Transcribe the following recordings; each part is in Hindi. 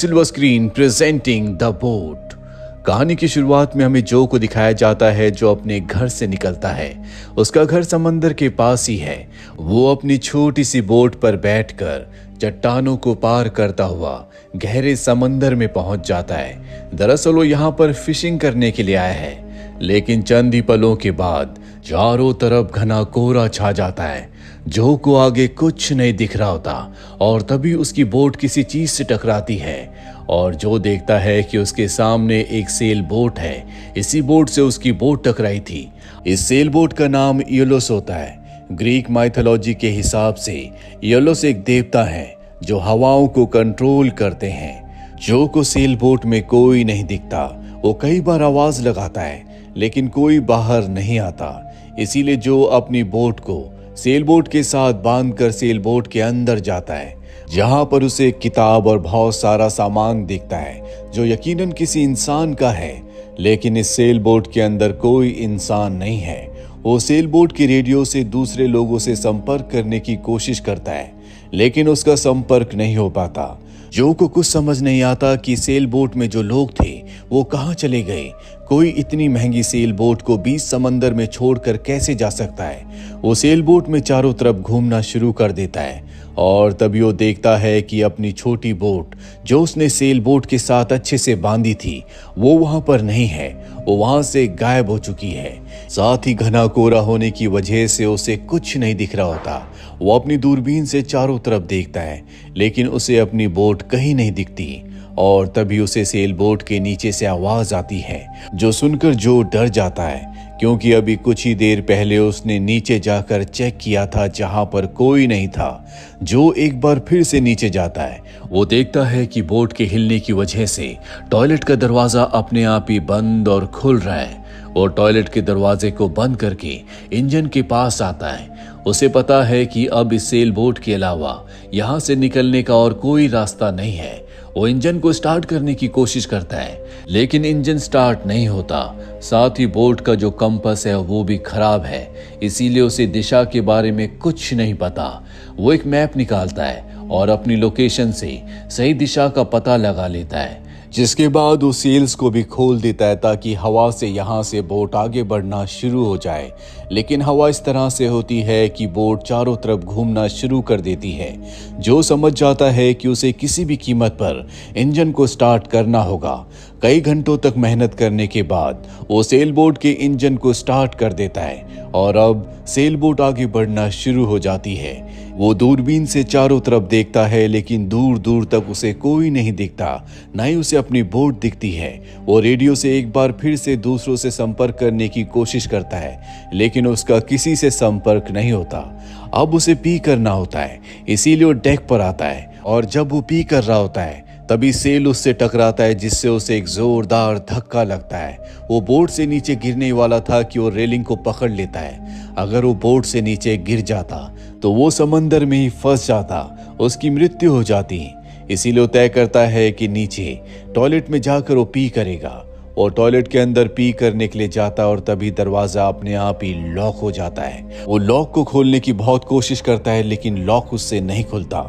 Silver screen presenting the boat. कहानी की शुरुआत में हमें जो को दिखाया जाता है जो अपने घर से निकलता है। उसका घर समंदर के पास ही है। वो अपनी छोटी सी बोट पर बैठकर चट्टानों को पार करता हुआ गहरे समंदर में पहुंच जाता है। दरअसल वो यहाँ पर फिशिंग करने के लिए आया है, लेकिन चंद ही पलों के बाद चारों तरफ घना कोहरा छा जाता है। जो को आगे कुछ नहीं दिख रहा होता और तभी उसकी बोट किसी चीज से टकराती है और जो देखता है कि उसके सामने एक सेल बोट है। इसी बोट से उसकी बोट टकराई थी। इस सेल बोट का नाम इयोलोस होता है। ग्रीक माइथोलॉजी के हिसाब से इयोलोस एक देवता है जो हवाओं को कंट्रोल करते हैं। जो को सेल बोट में कोई नहीं दिखता। वो कई बार आवाज लगाता है लेकिन कोई बाहर नहीं आता। इसीलिए जो अपनी बोट को सेल बोट के साथ बांधकर सेल बोट के अंदर जाता है, जहां पर उसे किताब और बहुत सारा सामान दिखता है जो यकीनन किसी इंसान का है। लेकिन इस सेल बोट के अंदर कोई इंसान नहीं है। वो सेल बोट के रेडियो से दूसरे लोगों से संपर्क करने की कोशिश करता है, लेकिन उसका संपर्क नहीं हो पाता। जो को कुछ समझ नहीं आता कि सेल बोट में जो लोग थे वो कहाँ चले गए। कोई इतनी महंगी सेल बोट को बीच समंदर में छोड़कर कैसे जा सकता है। वो सेल बोट में चारों तरफ घूमना शुरू कर देता है और तभी वो देखता है कि अपनी छोटी बोट जो उसने सेल बोट के साथ अच्छे से बांधी थी वो वहां पर नहीं है। वो वहां से गायब हो चुकी है। साथ ही घना कोहरा होने की वजह से उसे कुछ नहीं दिख रहा होता। वो अपनी दूरबीन से चारों तरफ देखता है, लेकिन उसे अपनी बोट कहीं नहीं दिखती और तभी उसे सेल बोट के नीचे से आवाज आती है, जो सुनकर जो डर जाता है, क्योंकि अभी कुछ ही देर पहले उसने नीचे जाकर चेक किया था जहां पर कोई नहीं था। जो एक बार फिर से नीचे जाता है। वो देखता है कि बोट के हिलने की वजह से टॉयलेट का दरवाजा अपने आप ही बंद और खुल रहा है। वो टॉयलेट के दरवाजे को बंद करके इंजन के पास आता है। उसे पता है कि अब इस सेल बोट के अलावा यहाँ से निकलने का और कोई रास्ता नहीं है। वो इंजन को स्टार्ट करने की कोशिश करता है, लेकिन इंजन स्टार्ट नहीं होता। साथ ही बोट का जो कंपास है वो भी खराब है, इसीलिए उसे दिशा के बारे में कुछ नहीं पता। वो एक मैप निकालता है और अपनी लोकेशन से सही दिशा का पता लगा लेता है, जिसके बाद वो सेल्स को भी खोल देता है ताकि हवा से यहाँ से बोट आगे बढ़ना शुरू हो जाए। लेकिन हवा इस तरह से होती है कि बोट चारों तरफ घूमना शुरू कर देती है। जो समझ जाता है कि उसे किसी भी कीमत पर इंजन को स्टार्ट करना होगा। कई घंटों तक मेहनत करने के बाद वो सेल बोट के इंजन को स्टार्ट कर देता है और अब सेल बोट आगे बढ़ना शुरू हो जाती है। वो दूरबीन से चारों तरफ देखता है, लेकिन दूर दूर तक उसे कोई नहीं दिखता, न ही उसे अपनी बोट दिखती है। वो रेडियो से एक बार फिर से दूसरों से संपर्क करने की कोशिश करता है, लेकिन उसका किसी से संपर्क नहीं होता। अब उसे पी करना होता है, इसीलिए वो डेक पर आता है और जब वो पी कर रहा होता है तभी सेल उससे टकराता है, जिससे उसे एक जोरदार धक्का लगता है। वो बोट से नीचे गिरने वाला था कि वो रेलिंग को पकड़ लेता है। अगर वो बोट से नीचे गिर जाता तो वो समंदर में ही फंस जाता, उसकी मृत्यु हो जाती। इसीलिए वो तय करता है कि नीचे टॉयलेट में जाकर वो पी करेगा। और टॉयलेट के अंदर पी करने के लिए जाता और तभी दरवाजा अपने आप ही लॉक हो जाता है। वो लॉक को खोलने की बहुत कोशिश करता है, लेकिन लॉक उससे नहीं खुलता।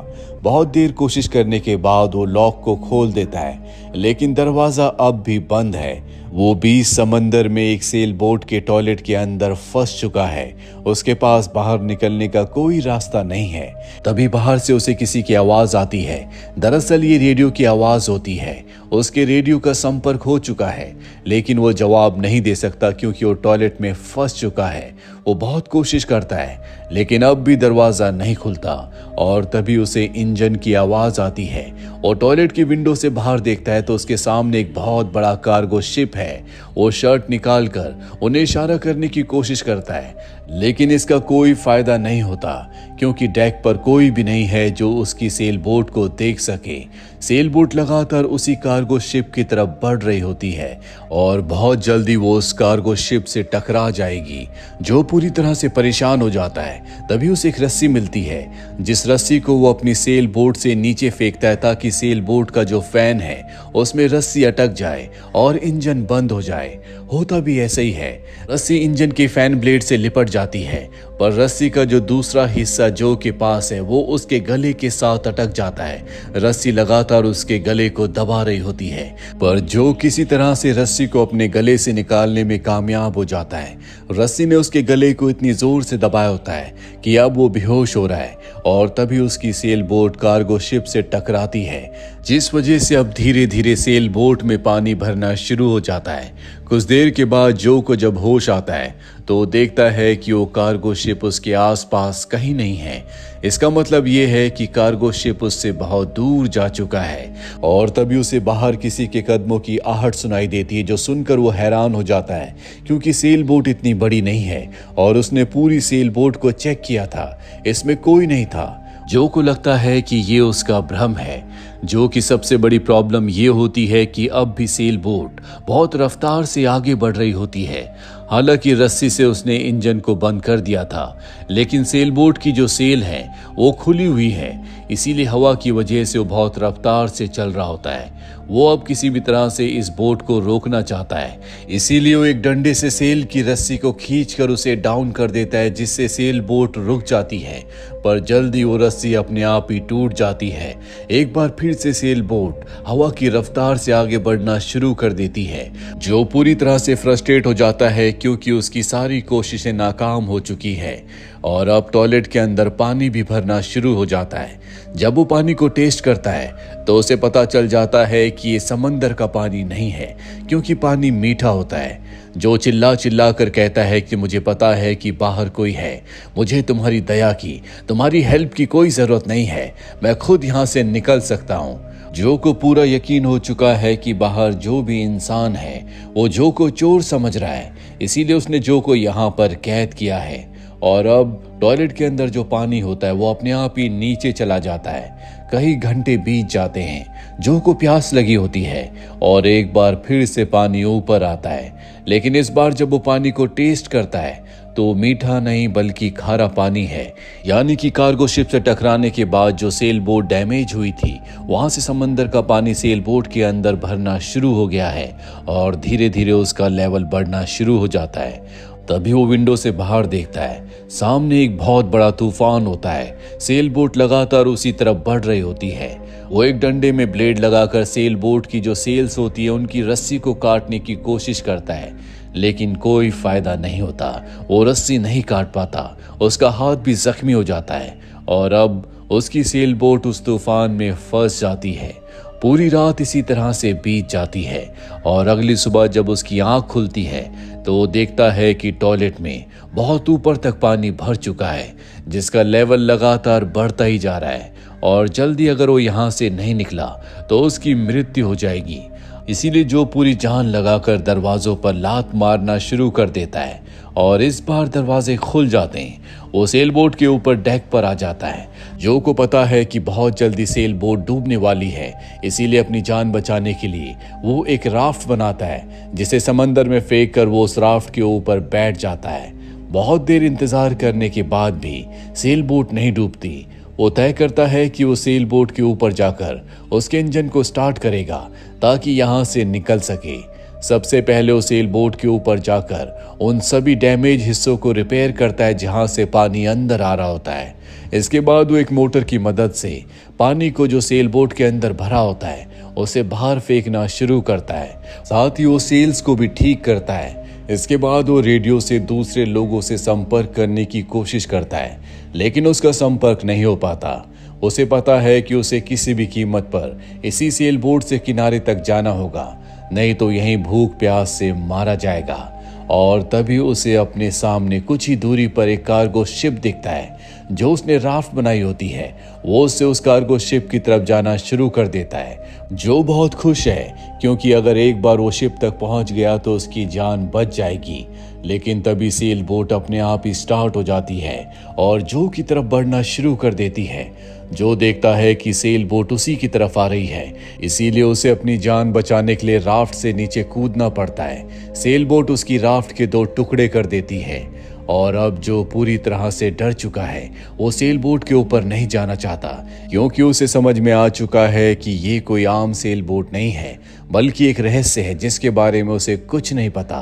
बहुत देर कोशिश करने के बाद वो लॉक को खोल देता है, लेकिन दरवाजा अब भी बंद है। वो बीच समंदर में एक सेल बोट के टॉयलेट के अंदर फंस चुका है। उसके पास बाहर निकलने का कोई रास्ता नहीं है। तभी बाहर से उसे किसी की आवाज आती है। दरअसल ये रेडियो की आवाज होती है। उसके रेडियो का संपर्क हो चुका है, लेकिन वो जवाब नहीं दे सकता क्योंकि वो टॉयलेट में फंस चुका है। वो बहुत कोशिश करता है, लेकिन अब भी दरवाजा नहीं खुलता और तभी उसे इंजन की आवाज आती है। और टॉयलेट की विंडो से बाहर देखता है तो उसके सामने एक बहुत बड़ा कार्गो शिप है। वो शर्ट निकालकर उन्हें इशारा करने की कोशिश करता है, लेकिन इसका कोई फायदा नहीं होता क्योंकि डेक पर कोई भी नहीं है जो उसकी सेल बोट को देख सके। सेल बोट लगातार उसी कार्गो शिप की तरफ बढ़ रही होती है और बहुत जल्दी वो उस कार्गो शिप से टकरा जाएगी। जो पूरी तरह से परेशान हो जाता है। तभी उसे एक रस्सी मिलती है, जिस रस्सी को वो अपनी सेल बोट से नीचे फेंकता है ताकि सेल बोट का जो फैन है उसमें रस्सी अटक जाए और इंजन बंद हो जाए। होता भी ऐसा ही है। रस्सी इंजन के फैन ब्लेड से लिपट जाती है, पर रस्सी का जो दूसरा हिस्सा जो के पास है वो उसके गले के साथ अटक जाता है। रस्सी लगातार उसके गले को दबा रही होती है, पर जो किसी तरह से रस्सी को अपने गले से निकालने में कामयाब हो जाता है। रस्सी ने उसके गले को इतनी जोर से दबाया होता है कि अब वो बेहोश हो रहा है, और तभी उसकी सेल बोट कार्गो शिप से टकराती है, जिस वजह से अब धीरे धीरे सेल बोट में पानी भरना शुरू हो जाता है। कुछ देर के बाद जो को जब होश आता है तो देखता है कि वो कार्गो शिप उसके आसपास कहीं नहीं है। इसका मतलब ये है कि कार्गो शिप उससे बहुत दूर जा चुका है। और तभी उसे बाहर किसी के कदमों की आहट सुनाई देती है, जो सुनकर वो हैरान हो जाता है, क्योंकि सेल बोट इतनी बड़ी नहीं है और उसने पूरी सेल बोट को चेक किया था, इसमें कोई नहीं था। जो को लगता है कि ये उसका भ्रम है। जो कि सबसे बड़ी प्रॉब्लम ये होती है कि अब भी सेल बोट बहुत रफ्तार से आगे बढ़ रही होती है। हालांकि रस्सी से उसने इंजन को बंद कर दिया था, लेकिन सेल बोट की जो सेल है वो खुली हुई है, इसीलिए हवा की वजह से वो बहुत रफ्तार से चल रहा होता है। वो अब किसी भी तरह से इस बोट को रोकना चाहता है, इसीलिए वो एक डंडे से सेल की रस्सी को खींचकर उसे डाउन कर देता है, जिससे सेल बोट रुक जाती है। पर जल्दी वो रस्सी अपने आप ही टूट जाती है। एक बार फिर से सेल बोट हवा की रफ्तार से आगे बढ़ना शुरू कर देती है। जो पूरी तरह से फ्रस्ट्रेट हो जाता है, क्योंकि उसकी सारी कोशिशें नाकाम हो चुकी है और अब टॉयलेट के अंदर पानी भी भरना शुरू हो जाता है। जब वो पानी को टेस्ट करता है तो उसे पता चल जाता है कि ये समंदर का पानी नहीं है, क्योंकि पानी मीठा होता है। जो चिल्ला चिल्ला कर कहता है कि मुझे पता है कि बाहर कोई है, मुझे तुम्हारी दया की, तुम्हारी हेल्प की कोई जरूरत नहीं है, मैं खुद यहाँ से निकल सकता हूँ। जो को पूरा यकीन हो चुका है कि बाहर जो भी इंसान है वो जो को चोर समझ रहा है, इसीलिए उसने जो को यहाँ पर कैद किया है। और अब टॉयलेट के अंदर जो पानी होता है वो अपने आप ही नीचे चला जाता है। कई घंटे बीत जाते हैं, जो को प्यास लगी होती है और एक बार फिर से पानी ऊपर आता है, लेकिन इस बार जब वो पानी को टेस्ट करता है तो मीठा नहीं बल्कि खारा पानी है। यानी कि कार्गो शिप से टकराने के बाद जो सेल बोट डैमेज हुई थी, वहां से समंदर का पानी सेल बोट के अंदर भरना शुरू हो गया है और धीरे धीरे उसका लेवल बढ़ना शुरू हो जाता है। तभी वो विंडो से बाहर देखता है, सामने एक बहुत बड़ा तूफान होता है। सेल बोट लगातार उसी तरफ बढ़ रही होती है। वो एक डंडे में ब्लेड लगाकर सेल बोट की जो सेल्स होती है उनकी रस्सी को काटने की कोशिश करता है, लेकिन कोई फायदा नहीं होता। वो रस्सी नहीं काट पाता, उसका हाथ भी जख्मी हो जाता है और अब उसकी सेल बोट उस तूफान में फंस जाती है। पूरी रात इसी तरह से बीत जाती है और अगली सुबह जब उसकी आंख खुलती है तो वो देखता है कि टॉयलेट में बहुत ऊपर तक पानी भर चुका है, जिसका लेवल लगातार बढ़ता ही जा रहा है और जल्दी अगर वो यहाँ से नहीं निकला तो उसकी मृत्यु हो जाएगी। इसीलिए जो पूरी जान लगाकर दरवाजों पर लात मारना शुरू कर देता है और इस बार दरवाजे खुल जाते हैं। वो सेल बोट के ऊपर डेक पर आ जाता है। जो को पता है कि बहुत जल्दी सेल बोट डूबने वाली है, इसीलिए अपनी जान बचाने के लिए वो एक राफ्ट बनाता है, जिसे समंदर में फेंक कर वो उस राफ्ट के ऊपर बैठ जाता है। बहुत देर इंतजार करने के बाद भी सेल बोट नहीं डूबती। वो तय करता है कि वो सेल बोट के ऊपर जाकर उसके इंजन को स्टार्ट करेगा ताकि यहाँ से निकल सके। सबसे पहले वो सेल बोट के ऊपर जाकर उन सभी डैमेज हिस्सों को रिपेयर करता है जहाँ से पानी अंदर आ रहा होता है। इसके बाद वो एक मोटर की मदद से पानी को जो सेल बोट के अंदर भरा होता है उसे बाहर फेंकना शुरू करता है। साथ ही वो सेल्स को भी ठीक करता है। इसके बाद वो रेडियो से दूसरे लोगों से संपर्क करने की कोशिश करता है, लेकिन उसका संपर्क नहीं हो पाता। उसे पता है कि उसे किसी भी कीमत पर इसी सेल बोट से किनारे तक जाना होगा, नहीं तो यहीं भूख प्यास से मारा जाएगा। और तभी उसे अपने सामने कुछ ही दूरी पर एक कार्गो शिप दिखता है जो उसने राफ्ट बनाई होती है। वो उससे उस कार्गो शिप की तरफ जाना शुरू कर देता है। जो बहुत खुश है क्योंकि अगर एक बार वो शिप तक पहुंच गया तो उसकी जान बच जाएगी। लेकिन तभी सेल बोट अपने आप ही स्टार्ट हो जाती है और जो की तरफ बढ़ना शुरू कर देती है। जो देखता है कि सेल बोट उसी की तरफ आ रही है, इसीलिए उसे अपनी जान बचाने के लिए राफ्ट से नीचे कूदना पड़ता है। सेल बोट उसकी राफ्ट के 2 टुकड़े कर देती है और अब जो पूरी तरह से डर चुका है वो सेल बोट के ऊपर नहीं जाना चाहता, क्योंकि उसे समझ में आ चुका है कि ये कोई आम सेल बोट नहीं है बल्कि एक रहस्य है जिसके बारे में उसे कुछ नहीं पता।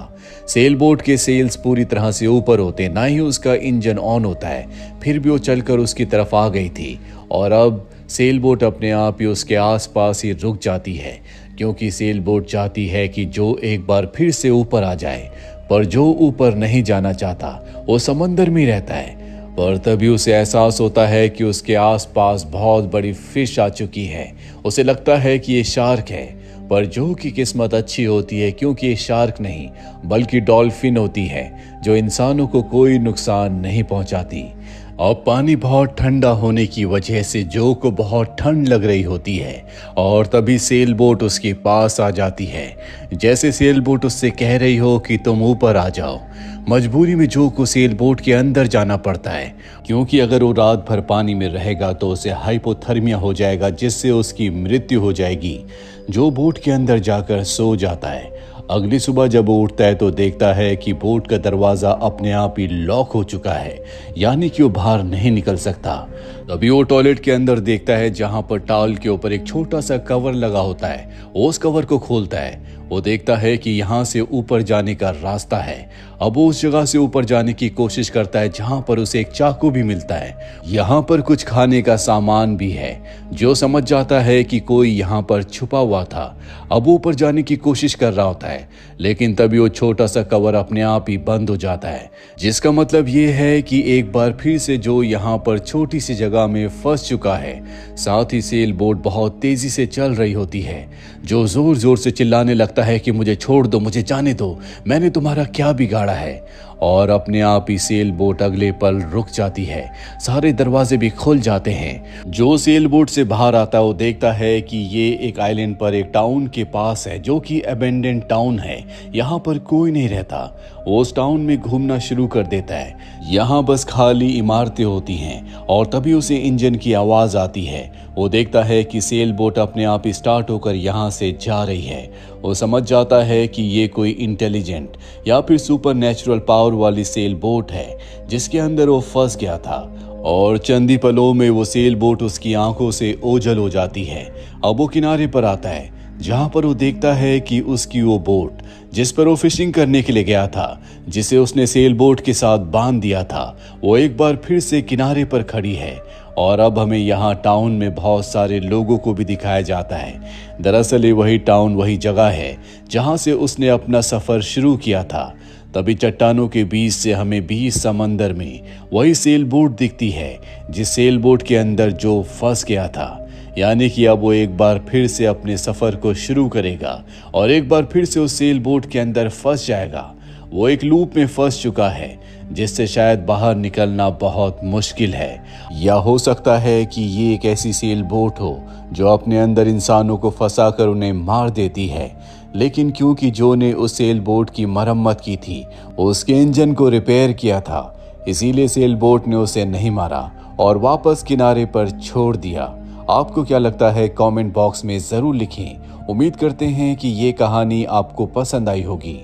सेल बोट के सेल्स पूरी तरह से ऊपर होते, ना ही उसका इंजन ऑन होता है, फिर भी वो चलकर उसकी तरफ आ गई थी और अब सेल बोट अपने आप ही उसके आसपास ही रुक जाती है, क्योंकि सेल बोट चाहती है कि जो एक बार फिर से ऊपर आ जाए, पर जो ऊपर नहीं जाना चाहता वो समंदर में रहता है। पर तभी उसे एहसास होता है कि उसके आसपास बहुत बड़ी फिश आ चुकी है। उसे लगता है कि ये शार्क है, पर जो की किस्मत अच्छी होती है, क्योंकि ये शार्क नहीं बल्कि डॉल्फिन होती है जो इंसानों को कोई नुकसान नहीं पहुंचाती। अब पानी बहुत ठंडा होने की वजह से जो को बहुत ठंड लग रही होती है और तभी सेल बोट उसके पास आ जाती है। जैसे सेल बोट उससे कह रही हो कि तुम ऊपर आ जाओ। मजबूरी में जो को सेल बोट के अंदर जाना पड़ता है, क्योंकि अगर वो रात भर पानी में रहेगा तो उसे हाइपोथर्मिया हो जाएगा, जिससे उसकी मृत्यु हो जाएगी। जो बोट के अंदर जाकर सो जाता है। अगली सुबह जब वो उठता है तो देखता है कि बोट का दरवाजा अपने आप ही लॉक हो चुका है, यानी कि वो बाहर नहीं निकल सकता। तभी वो टॉयलेट के अंदर देखता है जहां पर टॉवल के ऊपर एक छोटा सा कवर लगा होता है। वो उस कवर को खोलता है। वो देखता है कि यहाँ से ऊपर जाने का रास्ता है। अब वो उस जगह से ऊपर जाने की कोशिश करता है जहां पर उसे एक चाकू भी मिलता है। यहाँ पर कुछ खाने का सामान भी है। जो समझ जाता है कि कोई यहाँ पर छुपा हुआ था। अब वो ऊपर जाने की कोशिश कर रहा होता है, लेकिन तभी वो छोटा सा कवर अपने आप ही बंद हो जाता है, जिसका मतलब ये है कि एक बार फिर से जो यहाँ पर छोटी सी जगह में फंस चुका है। साथ ही सेल बोट बहुत तेजी से चल रही होती है। जो जोर जोर से चिल्लाने लगता है कि मुझे छोड़ दो, मुझे जाने दो, मैंने तुम्हारा क्या बिगाड़ा है। और अपने आप ही सेल बोट अगले पल रुक जाती है। सारे दरवाजे भी खुल जाते हैं। जो सेल बोट से बाहर आता है वो देखता है कि ये एक आइलैंड पर एक टाउन के पास है, जो कि अबेंडेंड टाउन है। यहाँ पर कोई नहीं रहता। वो उस टाउन में घूमना शुरू कर देता है। यहाँ बस खाली इमारतें होती हैं और तभी उसे इंजन की आवाज आती है। वो देखता है कि सेल बोट अपने आप ही स्टार्ट होकर यहाँ से जा रही है। वो समझ जाता है कि ये कोई इंटेलिजेंट या फिर सुपर नेचुरल पावर वाली सेल बोट है, जिसके अंदर वो फंस गया था। और चंद ही पलों में वो सेल बोट उसकी आंखों से ओझल हो जाती है। अब वो किनारे पर आता है, जहां पर वो देखता है कि उसकी वो बोट जिस पर वो फिशिंग करने के लिए गया था, जिसे उसने सेल बोट के साथ बांध दिया था, वो एक बार फिर से किनारे पर खड़ी है। और अब हमें यहाँ टाउन में बहुत सारे लोगों को भी दिखाया जाता है। दरअसल ये वही टाउन, वही जगह है जहाँ से उसने अपना सफ़र शुरू किया था। तभी चट्टानों के बीच से हमें बीच समंदर में वही सेल बोट दिखती है, जिस सेल बोट के अंदर जो फंस गया था। यानी कि अब वो एक बार फिर से अपने सफ़र को शुरू करेगा और एक बार फिर से उस सेल बोट के अंदर फंस जाएगा। वो एक लूप में फंस चुका है, जिससे शायद बाहर निकलना बहुत मुश्किल है। या हो सकता है कि ये एक ऐसी सेल बोट हो जो अपने अंदर इंसानों को फंसाकर उन्हें मार देती है। लेकिन क्योंकि जो ने उस सेल बोट की मरम्मत की थी, उसके इंजन को रिपेयर किया था, इसीलिए सेल बोट ने उसे नहीं मारा और वापस किनारे पर छोड़ दिया। आपको क्या लगता है? कमेंट बॉक्स में ज़रूर लिखें। उम्मीद करते हैं कि ये कहानी आपको पसंद आई होगी।